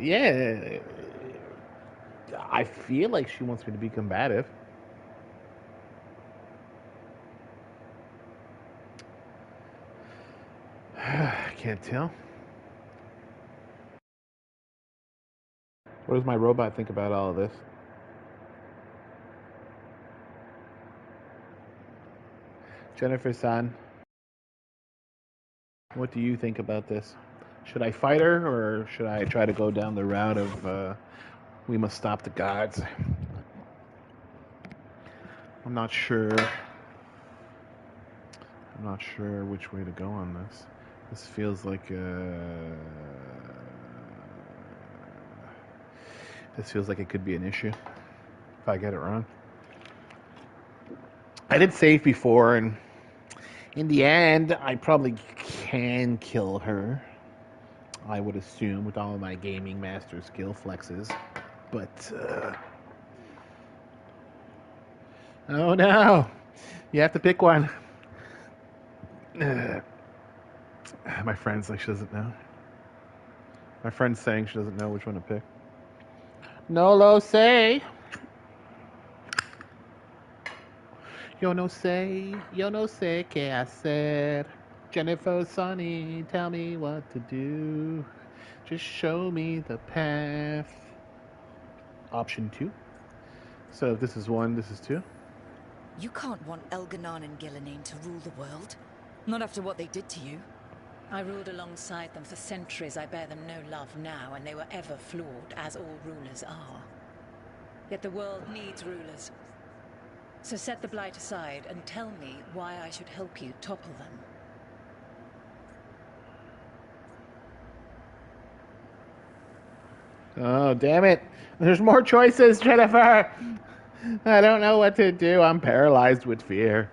Yeah. I feel like she wants me to be combative. I can't tell. What does my robot think about all of this? Jennifer-san, what do you think about this? Should I fight her, or should I try to go down the route of we must stop the gods? I'm not sure. I'm not sure which way to go on this. This feels like This feels like it could be an issue if I get it wrong. I did save before, and in the end, I probably can kill her. I would assume with all of my gaming master skill flexes. But, oh no! You have to pick one. My friend's like, she doesn't know. My friend's saying she doesn't know which one to pick. No lo sé. Yo no sé qué hacer. Jennifer, Sonny, tell me what to do. Just show me the path. Option 2. So if this is 1, this is 2. You can't want Elganon and Gillenane to rule the world. Not after what they did to you. I ruled alongside them for centuries. I bear them no love now, and they were ever flawed, as all rulers are. Yet the world needs rulers. So set the Blight aside and tell me why I should help you topple them. Oh, damn it. There's more choices, Jennifer. I don't know what to do. I'm paralyzed with fear.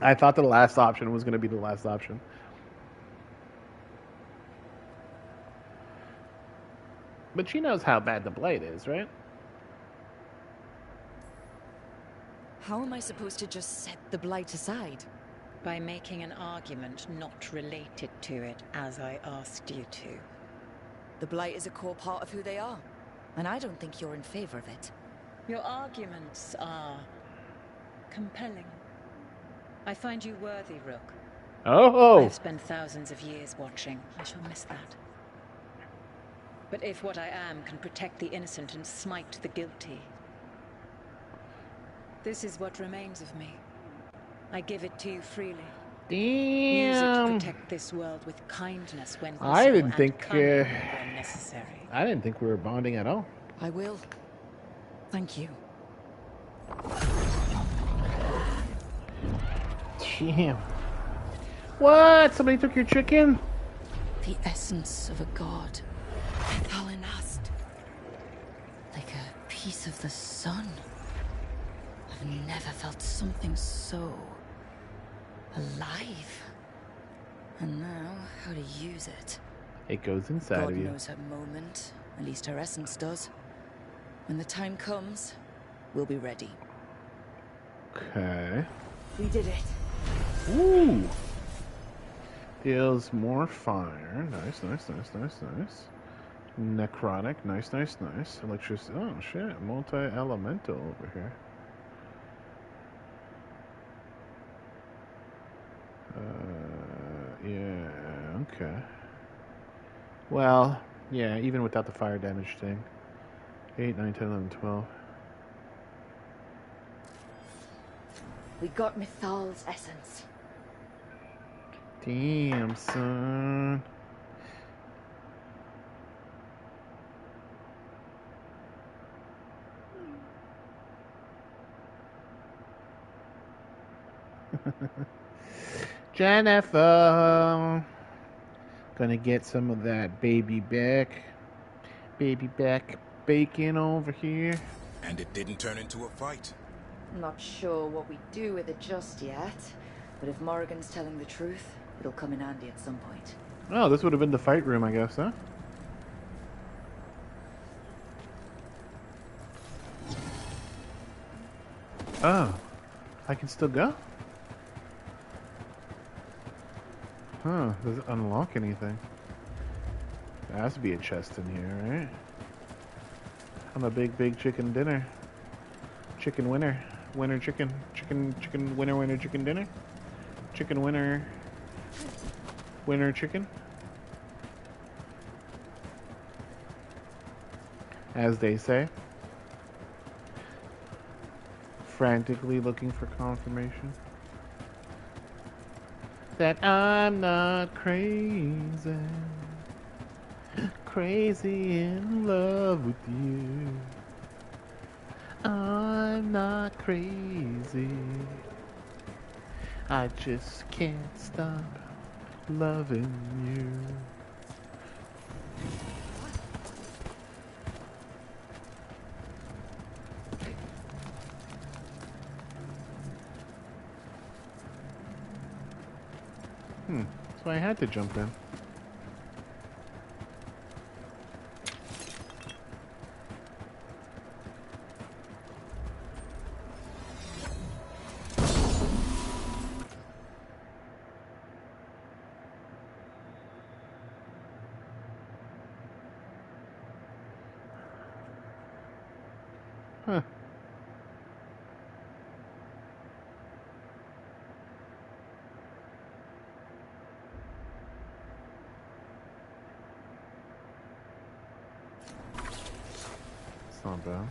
I thought the last option was going to be the last option. But she knows how bad the Blight is, right? How am I supposed to just set the Blight aside? By making an argument not related to it, as I asked you to. The Blight is a core part of who they are, and I don't think you're in favor of it. Your arguments are compelling. I find you worthy, Rook. Oh! I've spent thousands of years watching. I shall miss that. But if what I am can protect the innocent and smite the guilty, this is what remains of me. I give it to you freely. Damn. Use it to protect this world with kindness when possible, I didn't think, and cunning when necessary. I didn't think we were bonding at all. I will. Thank you. Damn. What? Somebody took your chicken? The essence of a god. Thalinast. Like a piece of the sun. I've never felt something so alive. And now, how to use it. It goes inside God of you. knows her moment. At least her essence does. When the time comes, we'll be ready. Okay. We did it. Ooh. Deals more fire. Nice, nice, nice, nice, nice. Necrotic. Nice, nice, nice. Electricity. Oh, shit. Multi-elemental over here. Yeah, okay. Well, yeah, even without the fire damage thing. 8, 9, 10, 11, 12. We got Mythal's essence. Damn, son. Jennifer. Gonna get some of that baby back bacon over here. And it didn't turn into a fight. Not sure what we do with it just yet, but if Morrigan's telling the truth, it'll come in handy at some point. Oh, this would have been the fight room, I guess, huh? Oh, I can still go? Huh, does it unlock anything? There has to be a chest in here, right? I'm a big chicken dinner. Chicken winner. Winner chicken. Chicken winner chicken dinner. Chicken winner. Winner chicken. As they say. Frantically looking for confirmation that I'm not crazy. Crazy in love with you. I'm not crazy. I just can't stop loving you. So I had to jump in. Huh. It's not bad.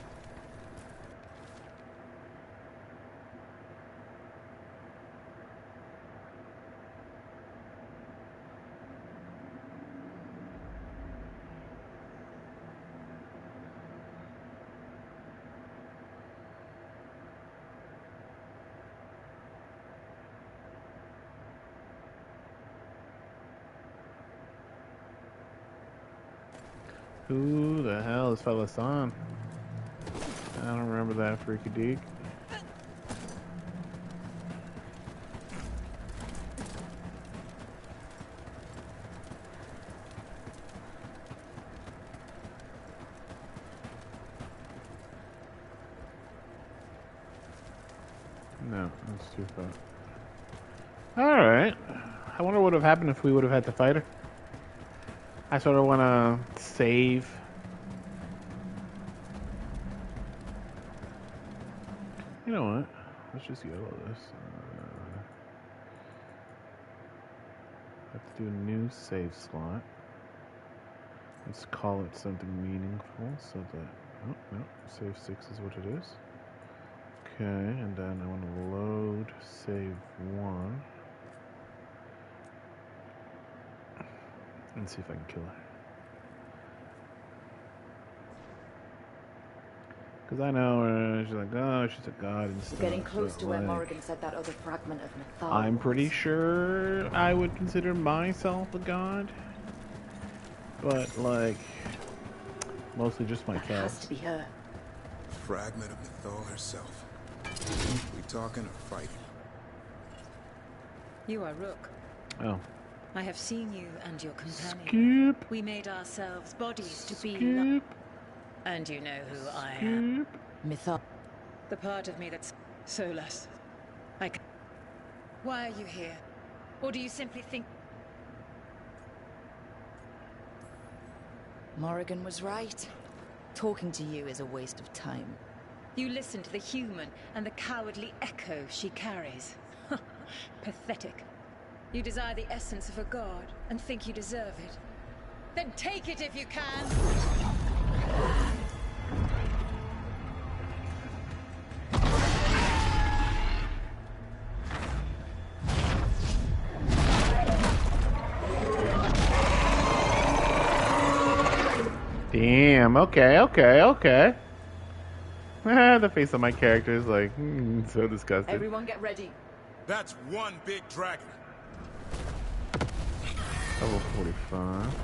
Who the hell is Fella San? I don't remember that freaky deek. No, that's too far. Alright. I wonder what would have happened if we would have had to fight her. I sort of want to save. You know what? Let's just yellow this. Have to do a new save slot. Let's call it something meaningful so that... Oh, no. Save 6 is what it is. Okay, and then I want to load save 1. And see if I can kill her. Because I know she's like, oh, she's a god and stuff. Getting close to where like, Morrigan said that other fragment of mythology. I'm pretty sure I would consider myself a god. But, like, mostly just my That cat. has to be her. Fragment of Mythal herself. We talking or fighting? You are Rook. Oh. I have seen you and your companion. Skip. We made ourselves bodies to be Skip. And you know who I am. Mythal. The part of me that's soulless. Why are you here? Or do you simply think... Morrigan was right. Talking to you is a waste of time. You listen to the human and the cowardly echo she carries. Pathetic. You desire the essence of a god and think you deserve it. Then take it if you can! Damn, okay. The face of my character is like, so disgusting. Everyone get ready. That's one big dragon. Level 45.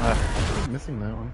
I keep missing that one.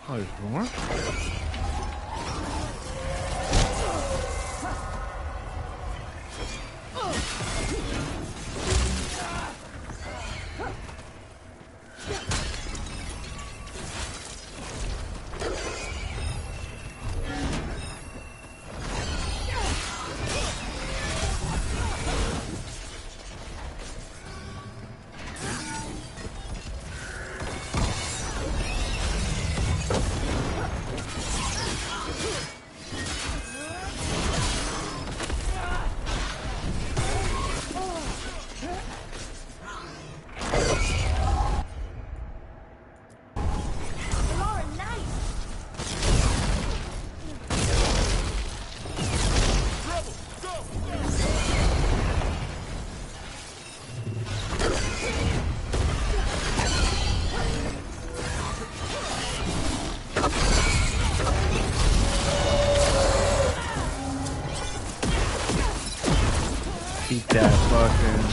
Oh, there's more? Keep that fucking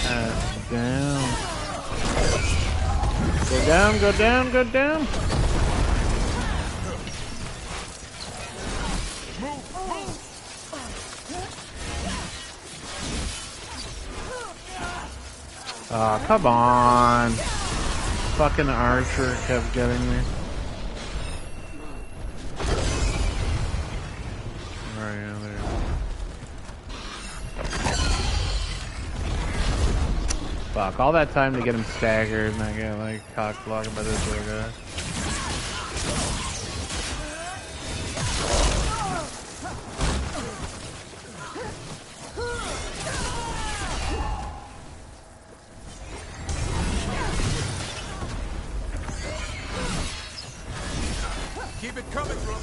ass down. Go down, go down, go down. Oh, come on. Fucking archer kept getting me. Right, yeah, there. Fuck, all that time to get him staggered and I get like cock blocked by this other guy. Keep it coming, bro.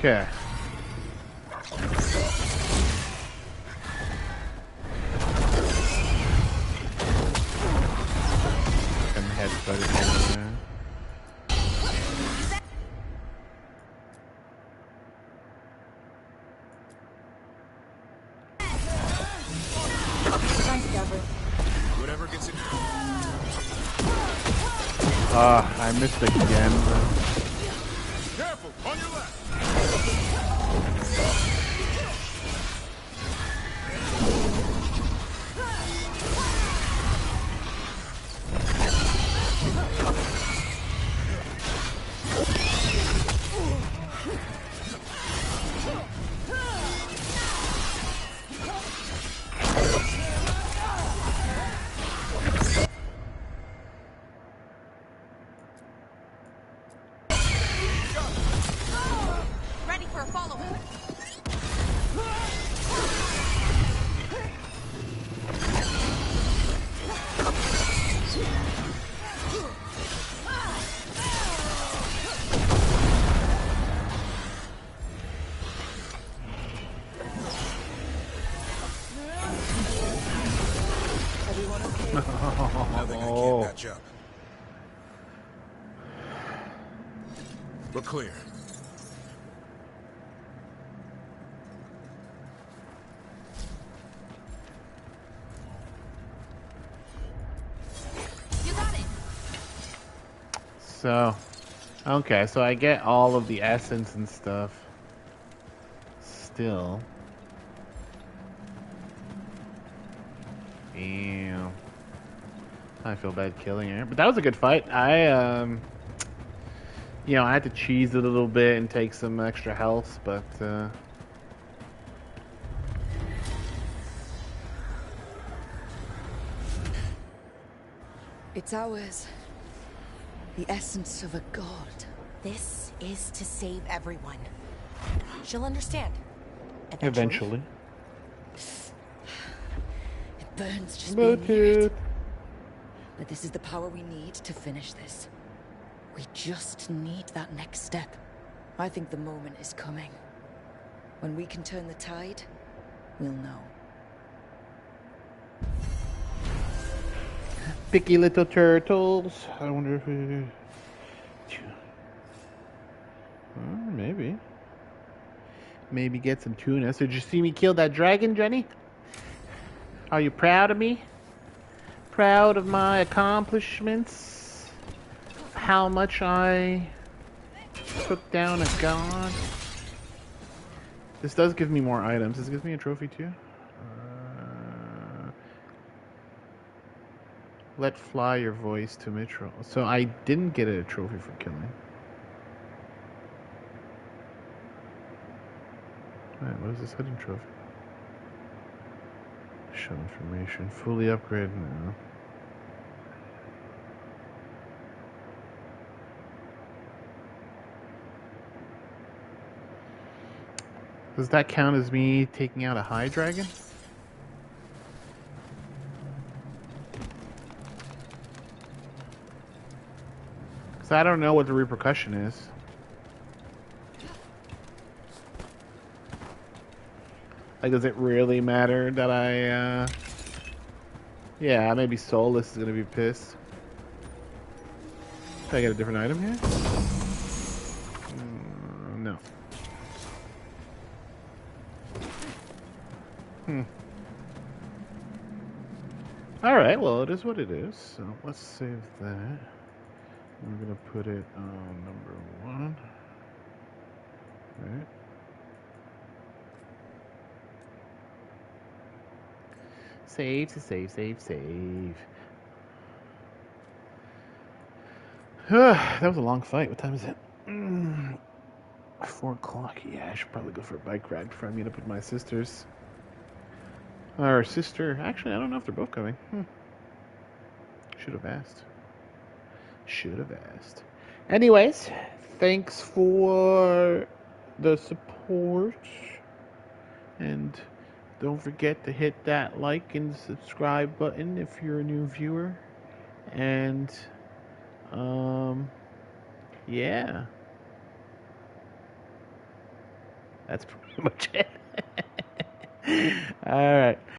Okay. And head started there. Whatever gets it. I missed again. Careful, on your left. Ready for a follow-up. Nothing I can't patch up. We're clear. You got it. So, okay, so I get all of the essence and stuff. Still. Damn. I feel bad killing her. But that was a good fight. I had to cheese it a little bit and take some extra health, but, It's ours. The essence of a god. This is to save everyone. She'll understand. eventually. It burns just being near But, it. But this is the power we need to finish this. We just need that next step. I think the moment is coming. When we can turn the tide, we'll know. picky little turtles. I wonder if maybe. Maybe get some tuna. So did you see me kill that dragon, Jenny? Are you proud of me? Proud of my accomplishments? How much I took down a god? This does give me more items. This gives me a trophy too. Let fly your voice to Mithril. So I didn't get a trophy for killing. Alright, what is this hidden trophy? Show information. Fully upgraded now. Does that count as me taking out a high dragon? Because I don't know what the repercussion is. Like, does it really matter that I, yeah, maybe Soulless is going to be pissed. Can I get a different item here? No. Alright, well, it is what it is. So let's save that. I'm going to put it on number 1. Right. Save. That was a long fight. What time is it? 4 o'clock. Yeah, I should probably go for a bike ride before I meet up with my sisters. Or sister. Actually, I don't know if they're both coming. Should have asked. Anyways, thanks for the support. And don't forget to hit that like and subscribe button if you're a new viewer. And, yeah. That's pretty much it. All right.